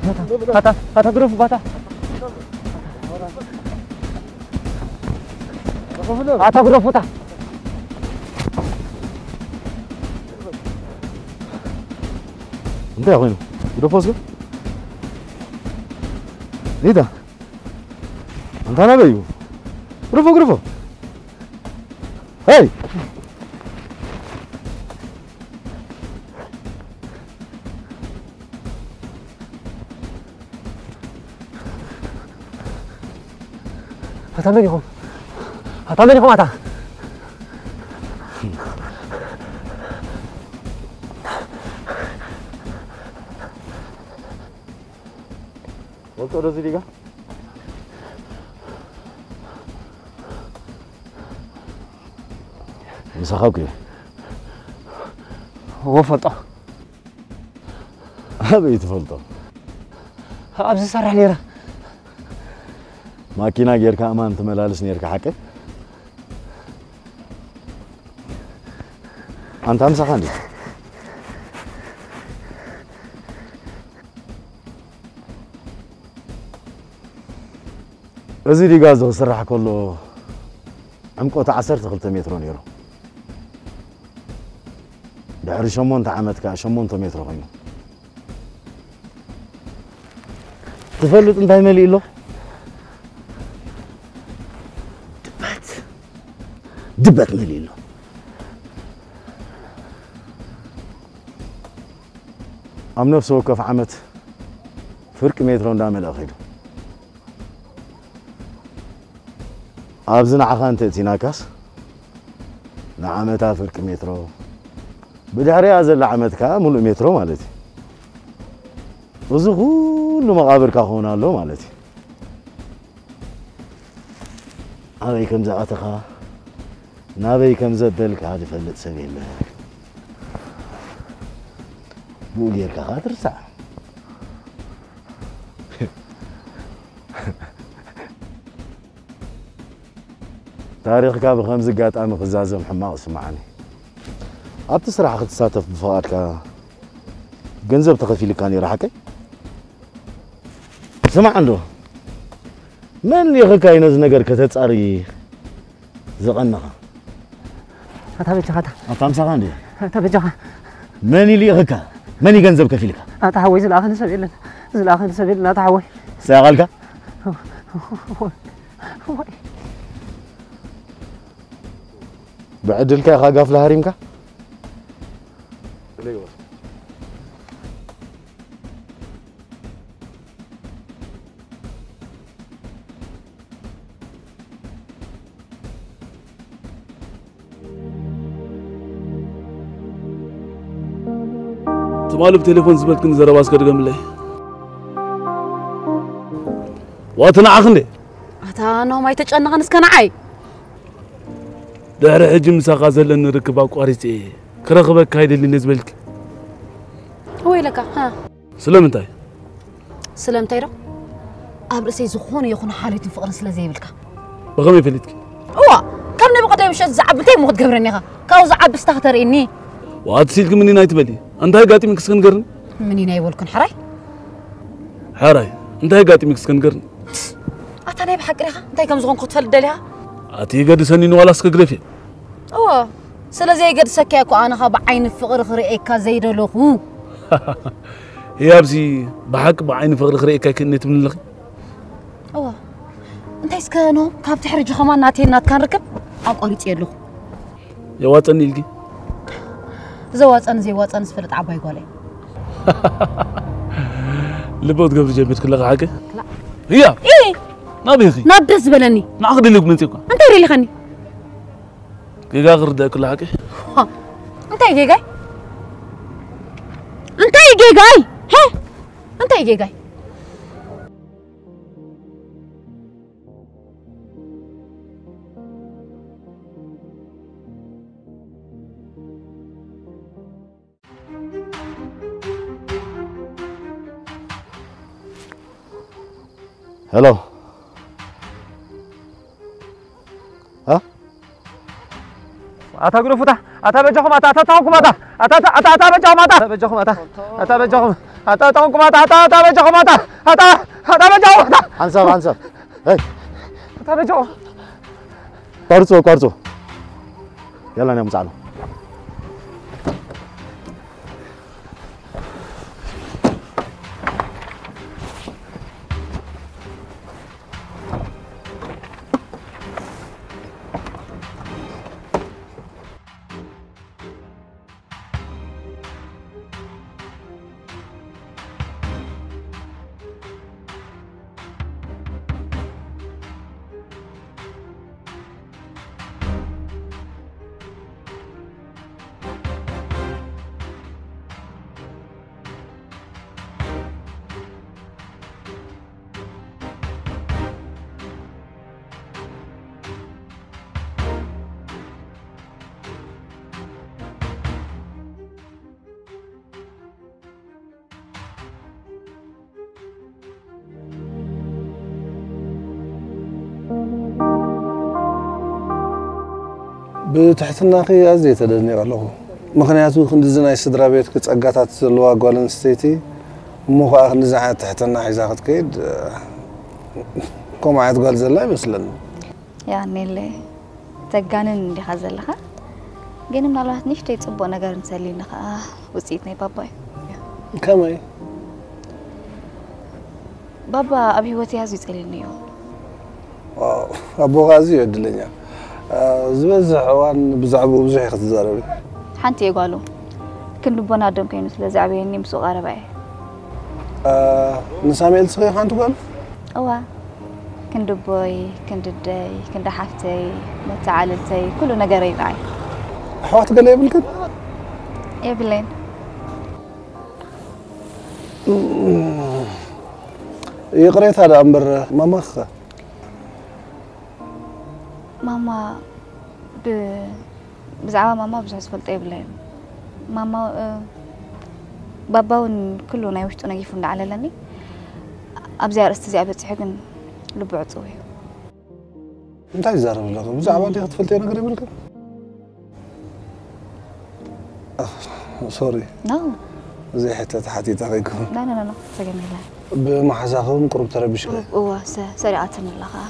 أتا غرف باتا أتا غرف باتا أنت يا وينو غرف وسط ليدا أنت أنا بيو غرفة هاي هتعملي هم أتا قلت له زيديكا مسخوكي هو فلطة أبي تفلطة أبزي سرح ليرة ماكينة غير كأمان تملالس نيرك حكي أنت أمسح عندي أزيدي غازو سرح كله عمقه 10 متر نيرو دحر شمونت عمتك 8 متر غينو تفلط انت ملي له دبت ملي له ام نفسه وقف عمت فرق متر اندامل اخيدو ابزنا عخان تأتيناكاس نعمتها فرق مترو بدحري أزل عمتك ملء مترو مالتي وزو كل مقابر كاخونا له مالتي أبي كم زعتها نابي كم زبلك هذه فلت سبيل بولير كخاطر ساعة تاريخ كاب خمس قات أنا خزازة محمد سمعني أبتسرح أخذ تساتف بفواتك جنزب تخفي لي كاني راحكي سمع عنده من اللي غكا ينز نجر كتتصاري زغنها أتا بجها أطعم سغاندي أتا بجها من اللي غكا من يجنزب كفي لك أتا حوي زل آخر سبيل لا تحوي ساغلك بعدلك يا خاقاف لهاريمك ليوه تمالو بتليفون زبلت كن زرباس كدغم لي واتنا عخندي اتا نو ما يتጨنقن اسكنعاي دار حجم ساقا زلن ركب اقاريتي كرخبك هيدلي نزبلك ويلك ها سلامتاي رو ابرسي زخون يخون حالتي فقر سلازيبلك بغم يفلتك هو كم نبقى مش زعبتي مو تقبرني كاو زعب استهتريني واتسيلك مني نايت بلي انت هاي قاتي مكس كنقرن مني ناي ولكن حراي انت هاي قاتي مكس كنقرن اتاني بحق ريخه انت كم زغون كتفل دليها اتي قد سنين ولا اسكغرفي هو سلازي قد سكيكو انا خا بعين فقر خريئك زيدلو يا ابزي بحق بعين فقر خريئك كنت من لخي هو انت اسكانو كاب تحرج خمان نات كان ركب اقريت يلو يا واطني لقي زواصن زي واصن سفلت عباي غولي لبوت قبل جيبت كل حاجه لا هي ايه نابيخي نابدس بلني ناخذ لك من تيكو انت ريلي خني كيغا غرد كل حاجه انت يجي جاي ها انت يجي جاي هلو ها أتا غرفة أتا بجهم أتا تاوكم أتا بجهم أتا هتا تونكم هتا بجاكم هتا بجاكم حنسب هاي هتا بجاكم قرصو يلا نام زعلو بتحتنا أخي أزيت أدني والله مخنياتو خندزنا يسدرا بيت كتسقطات لوا قولن ستيتي مو خا خندزنا تحتنا حيزاخت كيد كم عاد قال زلا يمسلن يعني اللي تجانن اللي خزلها جينا من الله نشتي يتصبوا نجار نسلينا وصيتنا باباي كماي بابا أبي هو تيازي يسألني يوم أبو غازي يدلني زبز حوان بزعبو بزح يختزاربي حنتي يقالوا كن ربنا دم كينو سلا زعبيني مسوق عرباي نساميل صغير حنتو قال أوا كن دبوي كن دداي كن دحفتي متعالتي كله نجاري معي حوات قال يا بلكن يا بلين يقريت هذا أمبر مامخ ماما بزعوا ماما بزعس فلتي بلين ماما بابا كله نايوشتو نجيفون على لني أبزار استزعاب تحقن لبعت وهي أنت عايز أعرف لا بزعوا دي خطفلتي أنا قريب لكن سوري نو زي حتى تحتي تغيكم لا سجميلة بمحزاهم قرب تربيش سريعتنا اللغة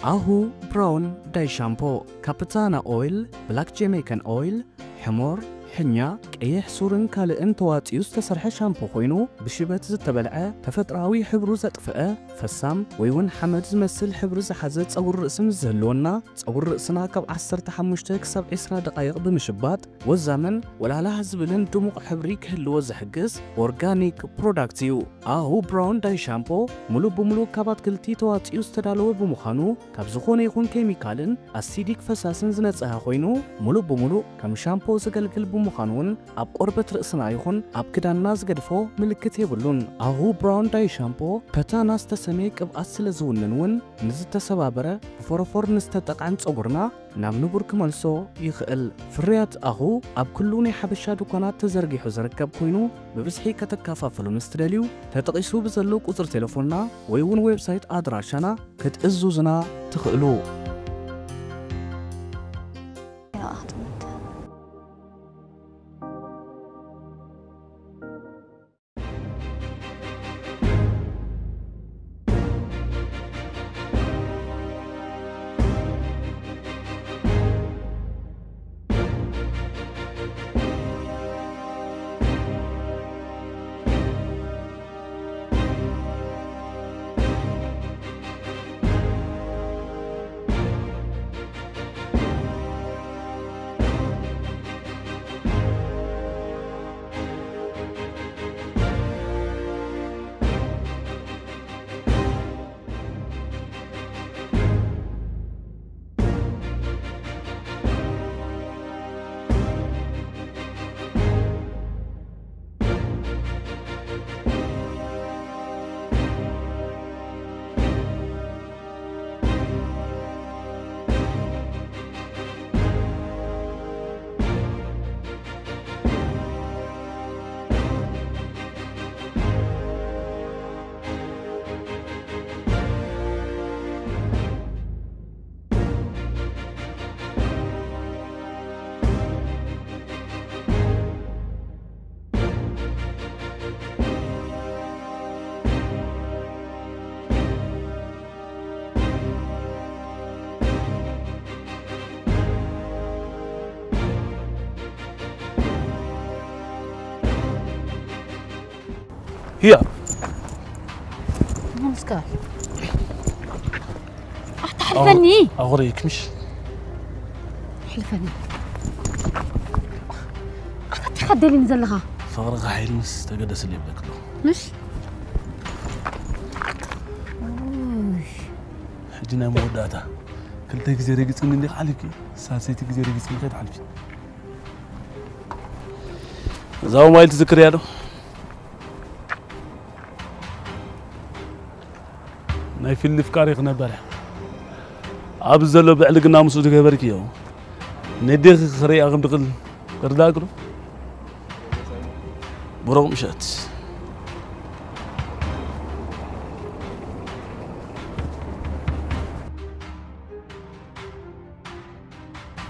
أهو براون داي شامبو كابيتانا أويل بلاك جامايكان أويل حمور حنيا قيح سورن كالئن تواتيو ዝተሰርሐ ሻምፖ ኮይኑ ብሽበት ዝተበልዐ ተፈጥራዊ ሕብሩ ዘጥፍአ ፈሳም ወይ እውን ሓመድ ዝመስል ሕብሪ ዝሓዘ ጸጉር ርእስን ዝህልወና ጸጉር ርእስና ካብ 15 ክሳብ 20 ደቂቕ ብምሽባጥ ወዛምን ወላላህ ዝብልን ድሙቕ ሕብሪ ክህልዎ ዝሕግዝ ኦርጋኒክ ፕሮዳክት እዩ ኣሁ ብራውን ዳይ ሻምፖ ሙሉእ ብምሉእ ካብ ኣትክልቲ ተዋፅኡ ዝተዳለወ ብምዃኑ ካብ ዝኾነ ይኹን ኬሚካልን ኣሲዲክ ፈሳስን ዝነጽሐ ኮይኑ ሙሉእ ብምሉእ ከም ሻምፖ ዘገልግል مخانون اب قربت رأسنا يخون اب كدانا زغدفو ملكت يبلون اهو براون داي شامبو بتانا استسمي اب اصل زوننون نز تسبابره بفورفور نستطقعن صبرنا نام نبرك ملسو يخل فريات اهو اب كلوني حبشا دكانات تزرغيحو زركب كوينو ببسحي كتكافافلو نستدليو تتقيسو بزلو قطر تليفوننا ويون ويب سايت ادراشنا كتازوزنا تخلو هي مسكر حلفني أغريك مش حلفني أخذت حد اللي نزلها فارغ حيل مس تقدس اللي بدك مش حجنا موداتا كلتا كزي رقص من اللي عليك ساسيتي كزي رقص من خيط حلفي زاو ما يتذكر يالو ناي في اللي فكاري خنا بالح أبزلو بعلقنا مسود كبرك ياو نديخ خري أغم دقل كرداكرو برو مشات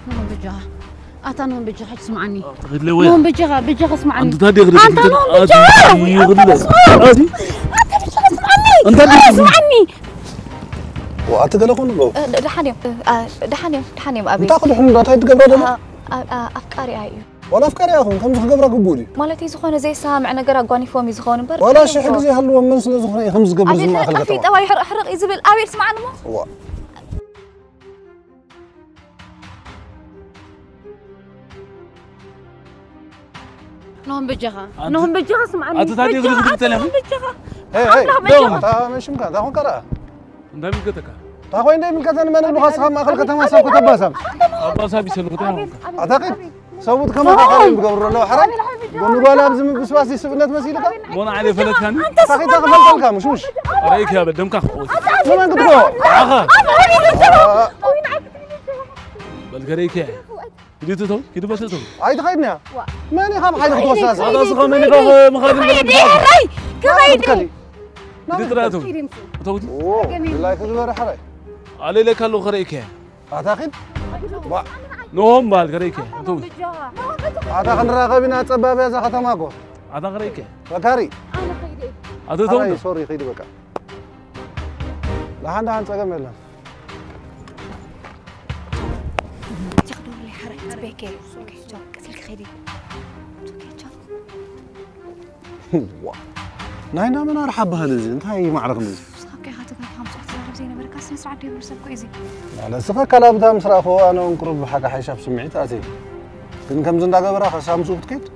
نون بجها أتانون بجها حج اسمعني تغير لي وين نون بجها اسمعني أنت تادي غريب أنت نون بجها أنت أنت اسمعني وقت قال أخونا بو دحانيم أبي تاخذ حمد هاي تقبر هذا أفكاري أيو ولا أفكار يا أخو كم تقبر قبولي مالتي زخونة زي سامع نجرا قاني فومي زخون بر ولا شيء حق زي هلو من سنة زخنة خمس قبل أبي زمان خلقة في تواي حرق يزبل أبي اسمعنا مو نون بجها اسمعني أنت تادي غريب بالتلفون هي دوم. تا مش مكان تاخذ كرا أنت من كتك تاخذ إندي من كذا من البخاص ما خلقة ما سوق تباسم أبغى سابي سلوكتها أعتقد سويت كم مرة بقبر له حرام قلنا قال أبزم بسواسي سبنات مسيلك وانا علي فلت كان تاخذ تاخذ فلك مش رايك يا بدم كخوي ما قلت له اخا بالقريك كده تو كده بس تو هاي تخيلنا ماني خام حاجة توساس هذا صغار مني كخ مخادم كلي كده تراتو تو اوه لا يكذب حراي علي لك هلو خريك أعتقد نوم بالقريك تو أعتقد راغبنا تبابي إذا ختماكو هذا خريك بكاري هذا تو سوري خيدي بكا لا عندها أنت أجمل تاخذوا لي حرق بيكي اوكي شوف كسلك خيدي اوكي شوف ناينا من أرحب بهالزين أنت هاي معرق مزي اوكي هاتك هم صحت زين بركاس نسرع دي برسلكو ايزي على سفا كلام ده مسرع فو أنا ونقرب حاجة حيشاف سمعت أتي كن كم زند أجبره خسام سوق كيد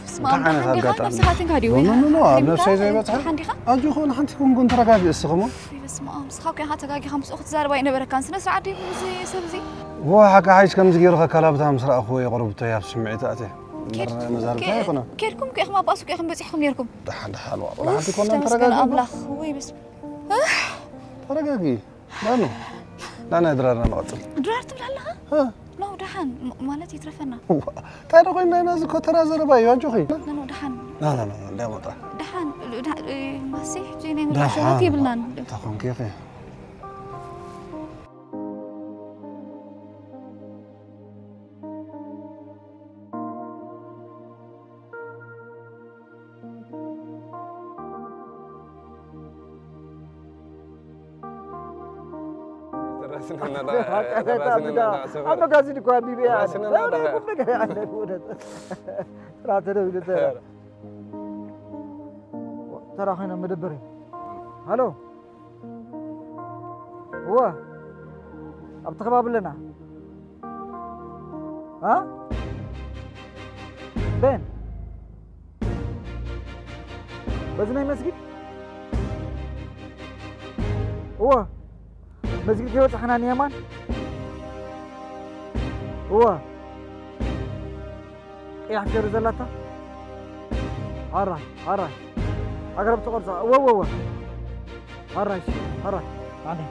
اسمع نفس هاتين هادي وين نو نفس زي ما تحب أجو خون حنتكم كنت رجعي السخمة بس ما مسخاك هاتك هاجي خمس اخت زار باين بركاس نسرع دي زي سبزي هو حاجة حيش كم زجير كلام ده مسرع أخوي قربته يا سمعت أتي كير مزار تاعكنا كيركم كي ما باسو كي بزحكم يركم دحال والله أنت كنا ترجعي ترجعي أبلغ وي بس ترجعي لانه لا ندري أنا نقتل درارت بلا ها نو دحان مالتي ترفنا تعرف قلنا أنا زكو ترى زربا يواجهي لا نو دحان لا لا ما طلع دحان مسيح جيني من شغلتي بلان تكون كيفي أما قاعدين يكون بيبي يعني لا يكون بقى يعني ترى خلينا مدبرين هلو هو أبتخباب لنا ها بين بزنا مسجد هو مسجد كيف حنان يمان هو إيه حكي رزلاته هراي أقرب تقول صح هو هراي بعدين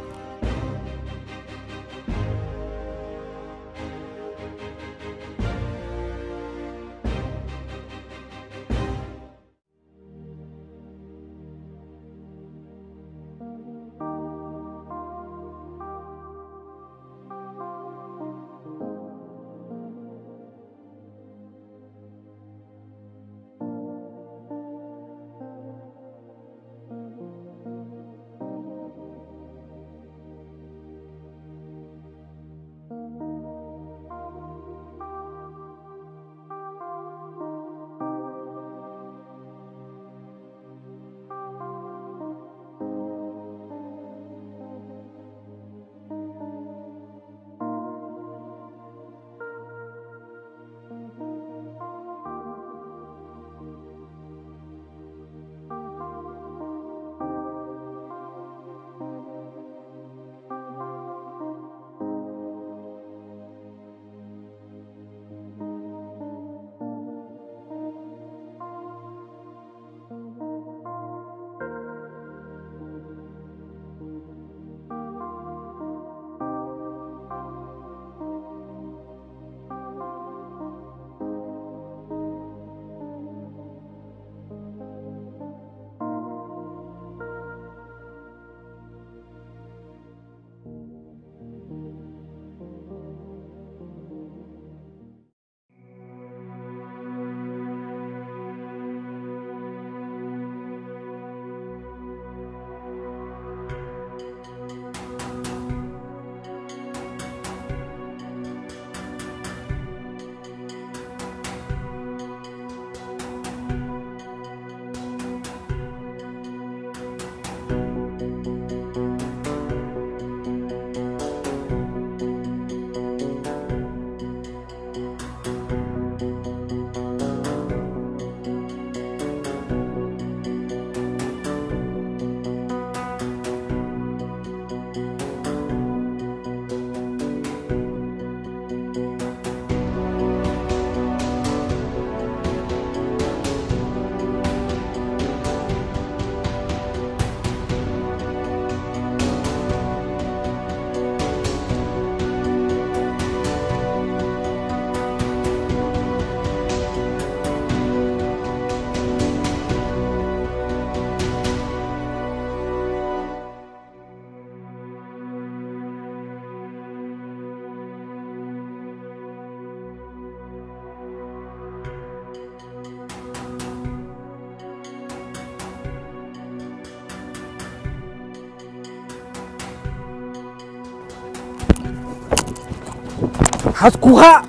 حسكوها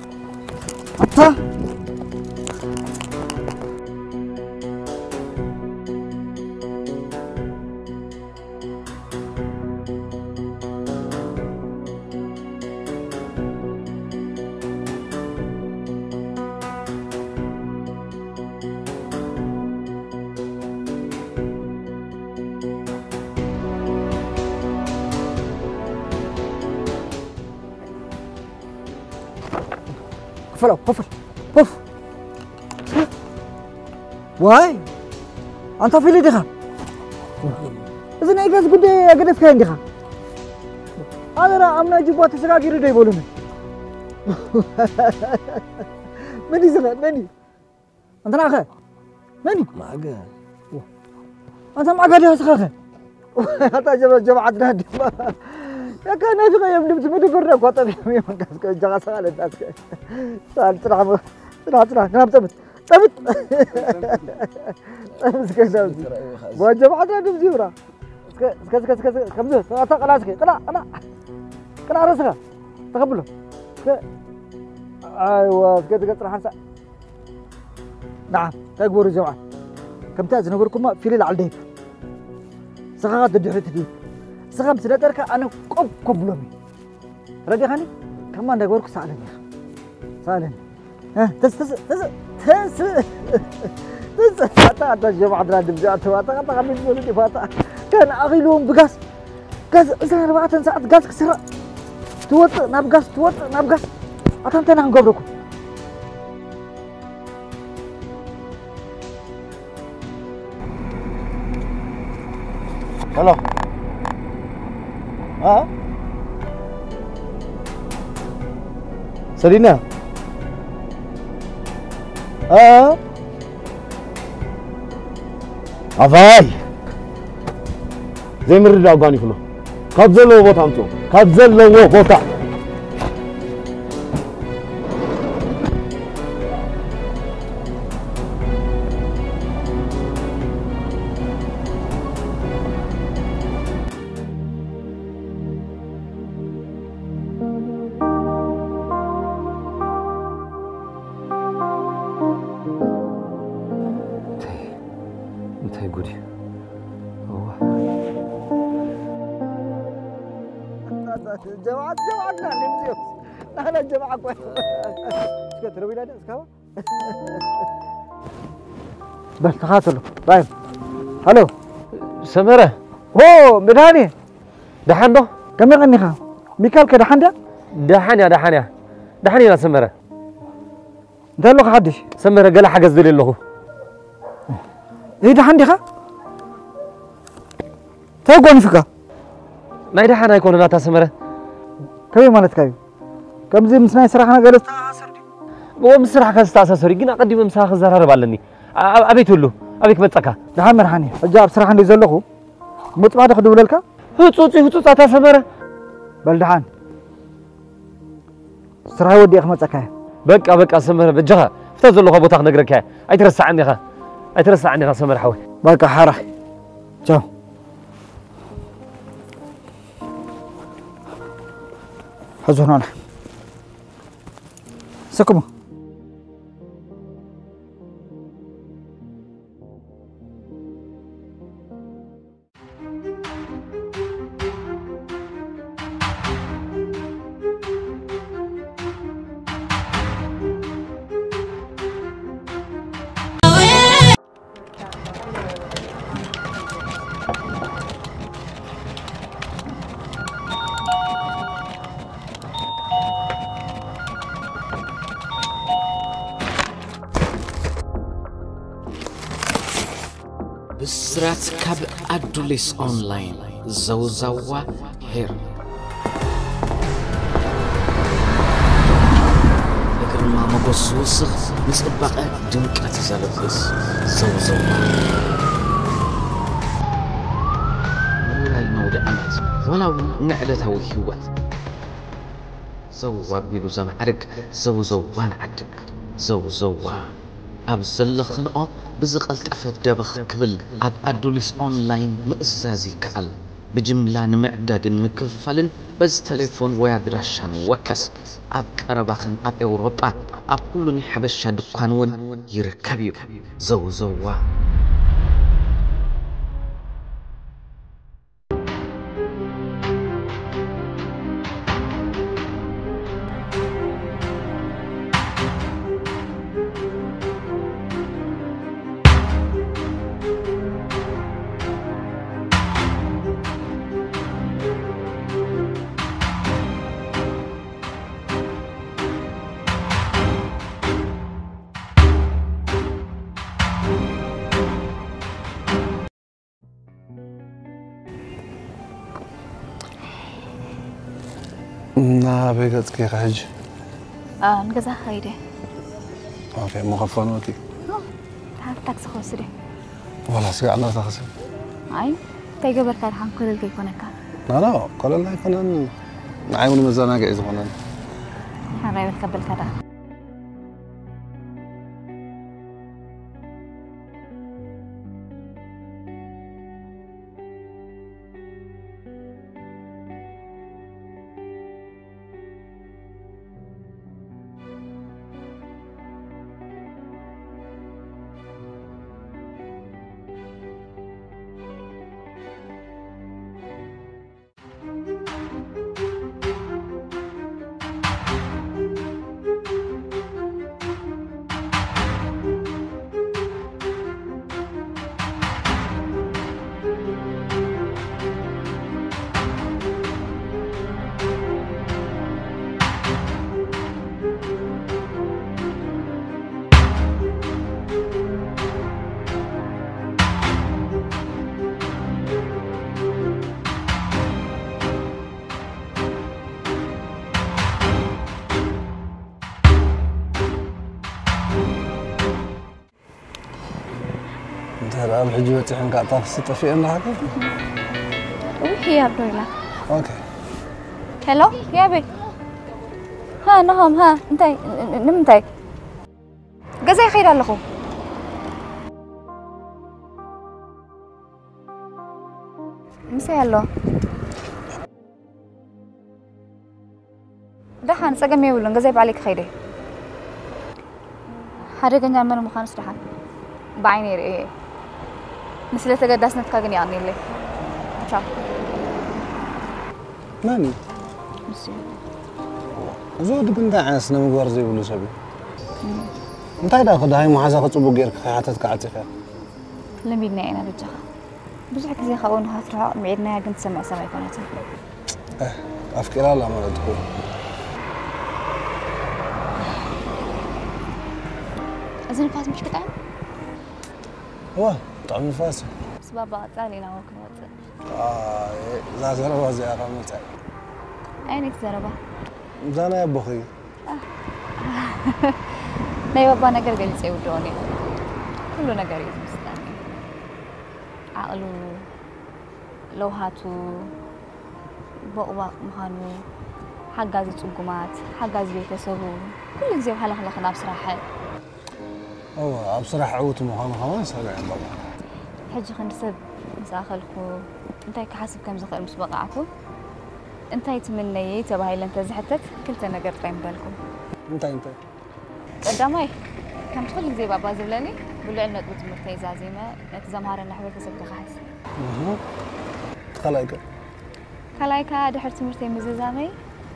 أنت قفلوا قفل قف واي أنت في لي دخا إذا نيجي أقول أقدر في عندها هذا را أمنا جبوا تسرع كيرو ده يقولون مني زمان مني أنت ناخذ مني معك أنت معك هذا سخاخ هذا جماعتنا دي يا كان في غياب نبت مدو برا قطع في يوم كاس جاك سال الناس سال ترى كلام تبت كذا وجماعتنا دي زيورا كذا كم خلاص كده كلا راسك تقبله ايوه كده تروح نعم تكبروا جماعه كم تاز نقولكم في ليل على الديب سخاط الدحرت دي سخام سنترك أنا قبلومي رجع خاني كمان نقولك سالني ها تس حتى جماعة رادم جات واتا قامين بقول لي فاتا كان أخي لهم بقاس قاس إذا 4 ساعات قاس كسر توت نابقاس أتم تنام قبركم هلا سرينا أفاي زي مرد أوغاني كله كابزل لو بوتا أمتو كابزل لو بوتا جماعتنا نمزيوس أنا الجماعة كويس تروي لنا اسكوا بس تخاطلوا طيب هلو سمرة هو بداني دحان ده كم يغني خا ميكال كدحان ده دحان يا سمرة ده لو حدش سمرة قال حاجة زي له ايه دحان دي خا تقول فيك ما يدحان يكون لا سمرة كيف مالت كيف كم زي مسنا يسرحنا قالت هو مسرح كاستاسوري جينا قديم مساخ زرار بالني ابيت له ابيك متقا دحان مرحني اجاب سرح عندي زلخو مطبع تخدو لك هتصوص تا سمرة بل دحان سرح ودي اخ متقا بقى سمرة بجها فتزلخو بوتاخ نغرك ايترسع عني سمرة حوي بقى حرح تشاو حزنونا سكمو بسرات كاب أدوليس أونلاين زوزوا هير لكن ما مبصوص مسبقة دمك أتزالفس زوزوا ولا يمود أمت ولا نعلة وحيوات زوا بيلو زمعرك زوزوا نعدك زوزوا أبزل خنقة بزقلت أفد دبخ كبل أدوليس أونلاين مأزازي كعل بجملة نمعدد مكفلن بس تليفون ويا دراشان وكس أب كرباخن أب أوروبا أب كلني حبشة دكانون يركبيو زوا بيقت كي خرج نجزا خيري اوكي مغفنوتي تعال تاكسي خوسري والله سيعنا تاخذ اي تاي قبل كان حنقول لك يكون كان لا قال الله يكون نعيون مزانا جايز هنا حرايب قبل كذا هلا الحجوة عن قاعدة تطفي إنها هكذا وهي يا برويلا أوكي هلو يا بي ها نهم ها انتي نمتي جزاي خير لكم مسي هلو دحان سقمي ولا جزاي بعليك خيري حرقة نعمل مخانس دحان بعيني رئي مثل تقدسنا تكاغني يعني اللي تشاو ماني مسي زود كنت عاسنا مغوار زي بلو سبي انت هيدا خد هاي محاسا خصبو غيرك خياتك عاتفة لم يدنا انا بجا بزحك زي خاون هاترها معيدنا كنت سمع كونتها افكار لا ما تقول أزين فاس مش كتعب؟ واه طعم فاس بس بابا تاني ناوك موت زربا زي أقامل تعب عينك زربا زانا يا بخي لا بابا نقر قال يسوي دوني كله نقر يزمستاني عقلو لو هاتو بقوا مخانو حجاز تقومات حجاز بيتسبو كل زي وحلا خلقنا بصراحة هو بصراحة عوت مخانو خلاص هذا عند بابا حجي خنسب مساخلكو انتي كحاسب كم زخر مسبقعكو انتي تمنيي تبهاي لنت زحتك كلت نقر طيم بالكم انت قدامي كم تخلي زي بابا زبلاني بلع لنا تبوت مرتي زازيمة نتزمهار النحوة كسبت خاص خلايكا دحرت مرتي مززامي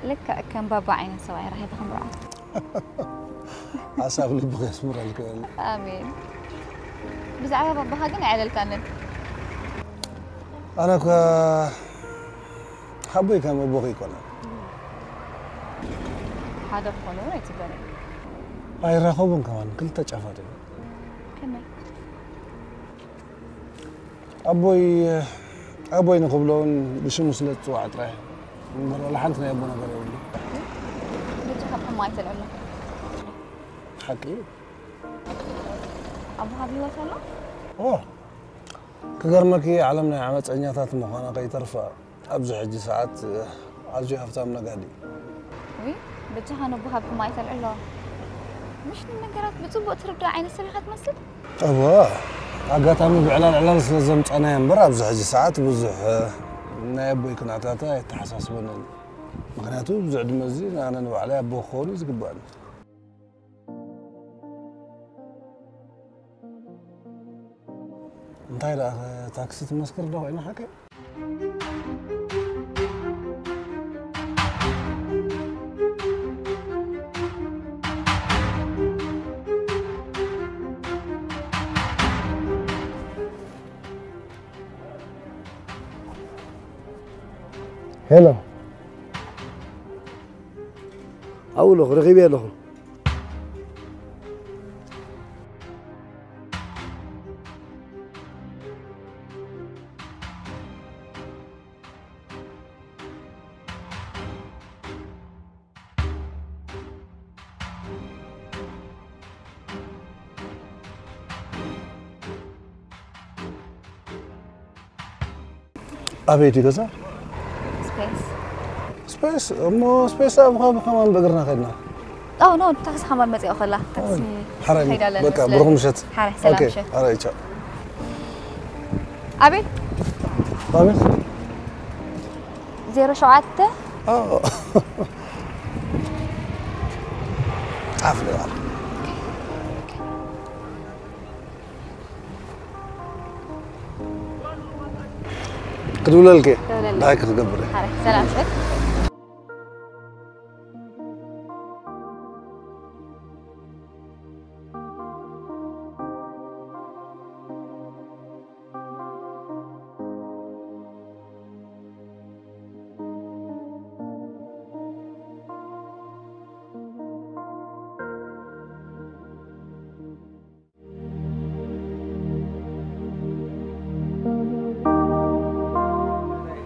لك كم بابا عين سواي راح يدخل مرعى عساف اللي بغي اسمر لك امين بزعها بابا هاجن على الكانن انا حبي كان بغي كنا هذا بقولوا يتبني اي راخوبن كمان كلتا ጫፋት كمل ابوي نقبلون بشمو سلت وعد رايح ولا حنتنا يا ابونا غير يقول بيجي خط ما يتلعب حكي ابو هابي وصل اوه كغرمكي علمنا عمت عنياتات مخانا كيترفع ابزح حجي ساعات عالجي هفتام نقادي وي بيجي هانو ابو هابي ما يتلعب مش النقرات بتصبق تربدا عين السبيخة تمثل؟ أبوه أقاطعمي بعلان سلزمت أنا ينبر أبزح جي ساعات بزح نايبو يكون عطاتا يتحساسبنا مغنياتو بزعد مزين أنا نوع عليها أبو خولي زقبان انتهي لا تاكسي تمسكر له أين حكي هلا أولو رغيبي له أبيتي كذا سبيس مو سبيس أبغى كمان بقرنا خدنا نو تاكسي حمار مزي أخلا تاكسي حرامي بكا بروح مشت حرام سلام أوكي شت أرى يتشا أبي زيرو شعاتة عافية قدولا لك لا يكتقبل حرام سلام شت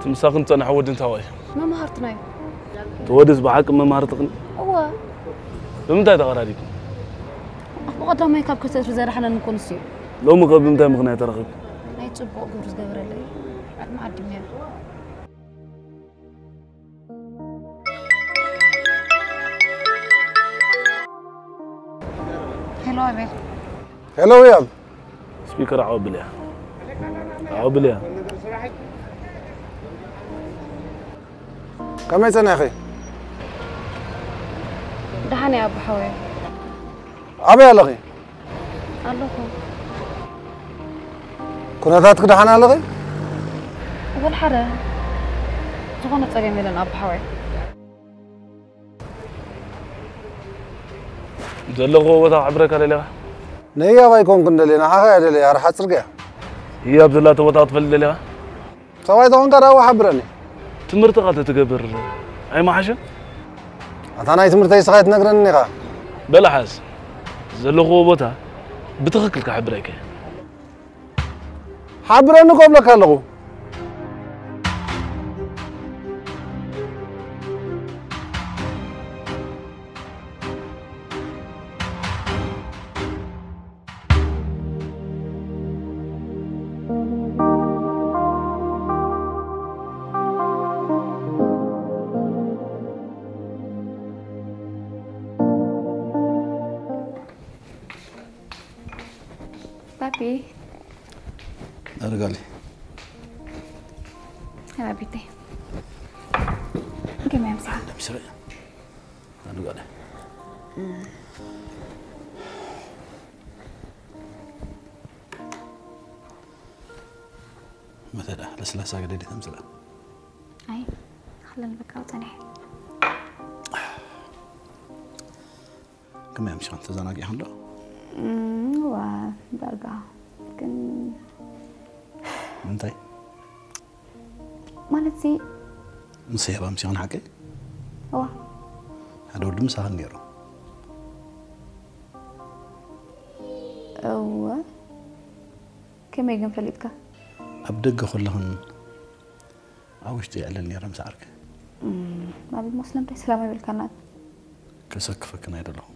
تمساخن أنا حود أنت هواي ما مهارتنا تودس بحق ما مهارتك هو بمتى تقرأ وقدر ما يكاب كسر زي رحنا نكون سيو لو ما قبل بمتى مغنى ترغب لا يتصبق قبرز قبر لي ما عدي مياه هلو أبي هلو يا سبيكر عوبليا كم سنة يا أخي؟ دحاني يا أبو حوي أبي يا لغي اللهم كنا ذاتك دحاني يا لغي؟ أول حرة زغونة تقيمي لنا أبو حوي زلغو وتا عبرك على لها نيا بايكون كنا لنا حاجة اللي يا راح تسرقها هي عبد الله توتا تفل لها سواي تون كرا وحبرني تمرت قاعدة تقبر أي ما حاجة أنا تمرت أي سقيت نقرن نقا بلا حاس زلغو وتا بتخكل كحبرك حبرني قبلك هلغو بابي أنا قالي يا بابيتي كم يوم ساعة بسرعة أنا قالي مثلا لسلاسة قديدي تمثلا أي خلينا بكرة تاني كم يوم شان تزاناقي حنلو وبرجع لكن منتي مالتي مصيبة مشان حكي هو هذا ولد مسهل نيرو هو كم يجن فليتك أبدق خلهن عاوشتي يعلن نيرو مسعرك ما بالمسلم تسلمي بالكنات كسكفك نايد لهم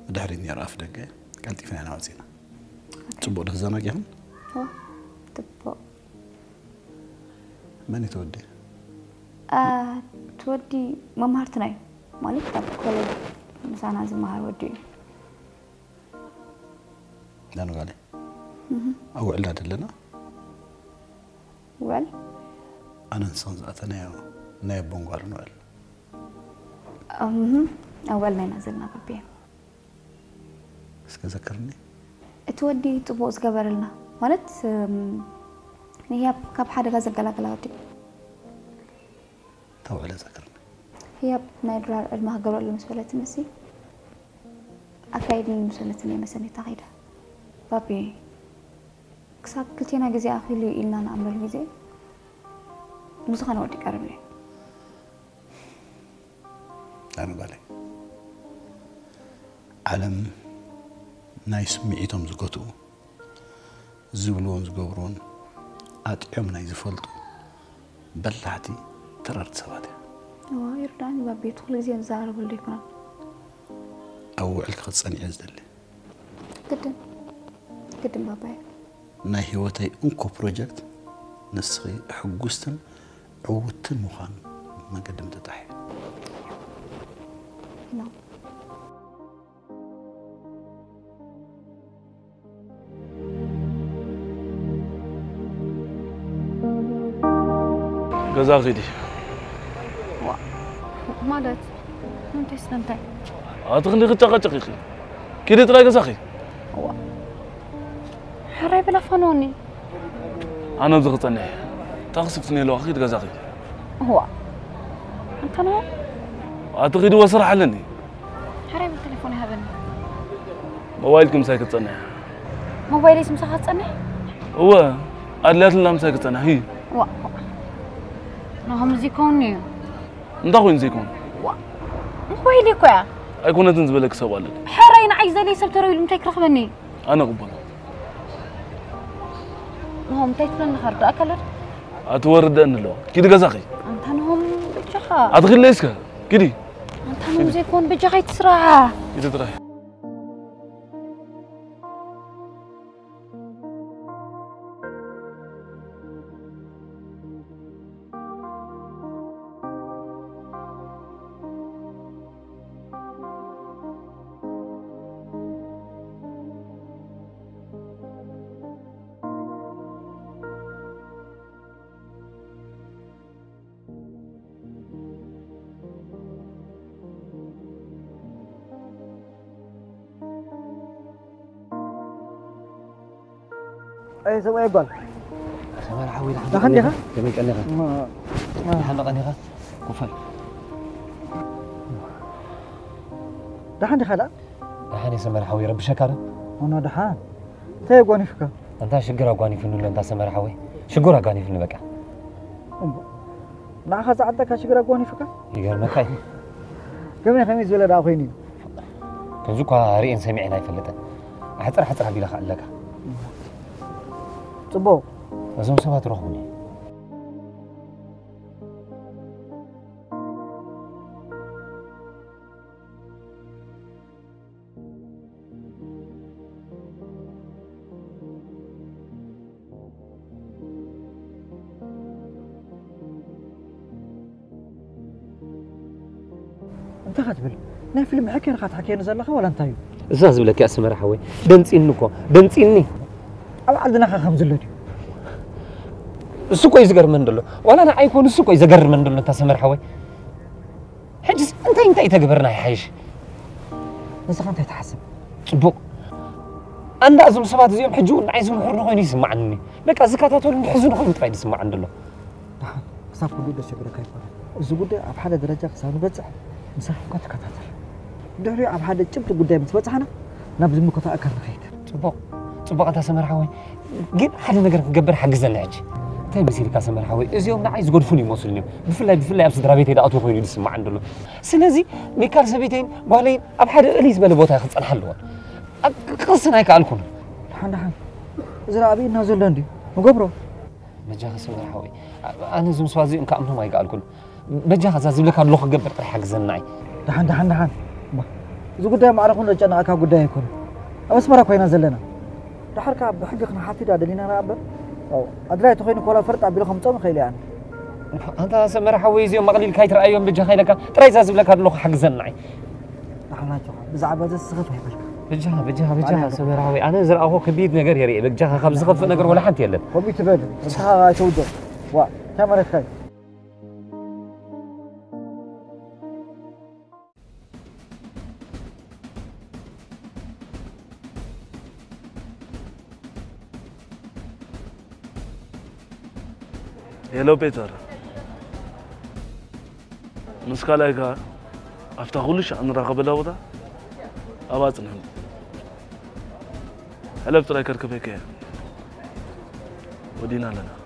دحري نيرو أفدق قالتي فين أنا وزينة تبغى تزانق يهم هو تبغى ماني تودي تودي ما مهارتناي مالك طب كل مسانا زي مهار ودي لانو قالي او علاد لنا وال أنا إنسان زاتنا نايب بونغار نوال أولنا نزلنا ببين اسك ذكرني تودي تبوس قبر لنا مالت هي كاب حدا غازل قلا ودي تو على ذكرني هي نادر المهجر المسؤولة تنسي أكيد المسؤولة تني مسني تعيدها بابي كسب كلتينا جزء أخي اللي إلنا نعمل جزء مسخنا ودي كربي أنا بالي علم نايس مئتهم زقطوا زبلون زقبرون أطعم نايز فلتو بلعتي تررت سواتي يرداني بابي تخلي زين زار بقول لك أو علك خصني أزدلي قدم بابي ناي هوتي أنكو بروجكت نسخي حجوستن عودتن مخان ما قدمت تحي نعم جزاك خيدي مالت انت استمتع أتغني غتشقي كده ترى جزاكي حراي بلا فنوني أنا بزغتني تغسفتني لو أخيد جزاكي هو انت نو أتغيد وصرح لني حراي بالتليفون هبني موبايلكم ساكت صنع موبايلي اسمه ساعات صنع هو أدلات لنا مساكت صنع هي نهم زيكوني ندخل نزيكون موبايلي كوع أيكون تنزل لك سوالك حراي عايزة لي سبتروي لم تكرخ مني أنا قبل نهم تكرن خرد أكلر أتورد أن له كده جزاكي انت نهم بجخا أتغير ليسك كده انت نهم زيكون بجخا تسرعة كده ترى أي سوي يقول سمع الحوي دخلني خا جميل قال لي ما حنقني خا كفل دحان خلا دحاني سمع الحوي رب شكر أنا دحان تي قواني فيك أنت شجرة قواني في النول أنت سمع الحوي شجرة قواني في النبكة نأخذ عندك شجرة قواني فيك يقول مكاي كم خميس ولا راقيني كنزوك رئين سمعنا يفلته حتر بيلا خلك صبوا لازم سبعة تروحوني أنت خاتبل نا فيلم حكي أنا حكي نزل لك ولا أنتيو زاز بلك يا سمر حوي دنسينكو دنسيني عندنا خمس اللي السوق يزقر من دلو ولا أنا أيكون السوق يزقر من دلو تسمر حوي حجز أنت تقبرنا يا حيش بس أنت تحسب بوك أنا أزم سبعة يوم حجون عايزهم حرنا خوين يسمعني لك أزكاتات ولا حزون خوين تفايد يسمع عند الله صار كل ده شبرك كيف الزبدة أب حدا درجة خسارة بتزح مسح كات كاتاتر دحري أب حدا جبت قدام تبتزحنا نبذ مكتا أكل خير تبقى تسمر حوي جيب حدا نقدر نقبر حق زلعج تاي بسيرك تسمر حوي إزيوم عايز يقولفوني مسلمين بفلا أبصد رابيتي دا أطول خوين يسمع عند الله سنزي ميكال سبيتين قالين أب حدا إليس بلبوتها يخلص الحلوة قصنا هيك علكم دحان إذا أبي نازل لندي مقبره بجاه سمر حوي أنا زم سوازي إنك أمنهم هيك علكم بجاه زازم لك اللوخ قبر حق زناي دحان إذا قدام عرفنا جانا أكا قدام يكون أبس مرة كوينا زلنا دحرك بحققنا حافظ عدلنا رابر أو أدري تخين كولا فرط عبيلو خمسة خيلي يعني أنت سمر حوي زيوم مغلي الكايتر أيوم بجاه خيلك ترى زازم لك اللوخ حق زناي دحان لا تخا بزعب هذا السخف هيك بجاه سمر حوي أنا زرع أخو كبير نجار يري بجاه خبز خف نجار ولا حنتي يلا وبيتبادل بس ها تودو وا كاميرا خير هلو بيتر مسكالايكا افتحولش ان راقب لودا اباصنا هلا بتراي كركبك ودينا لنا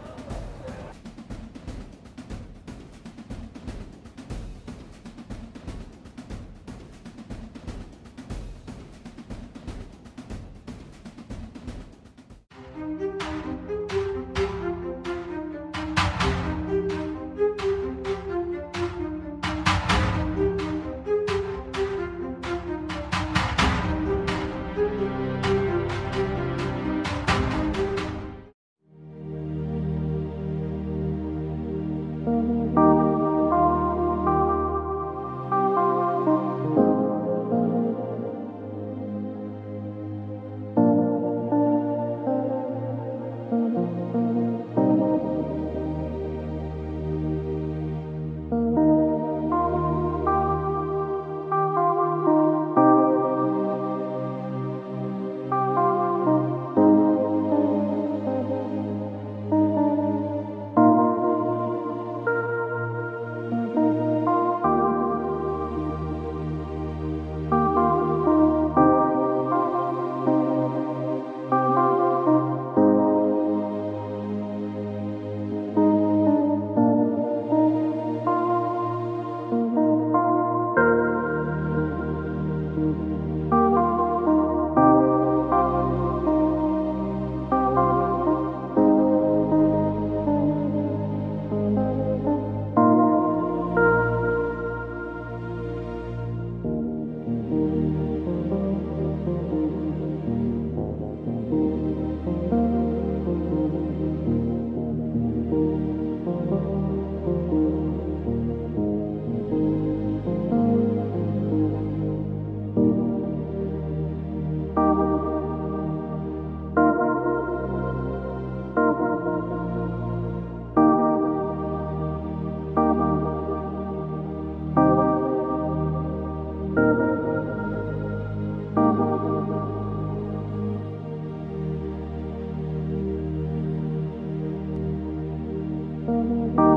Thank you.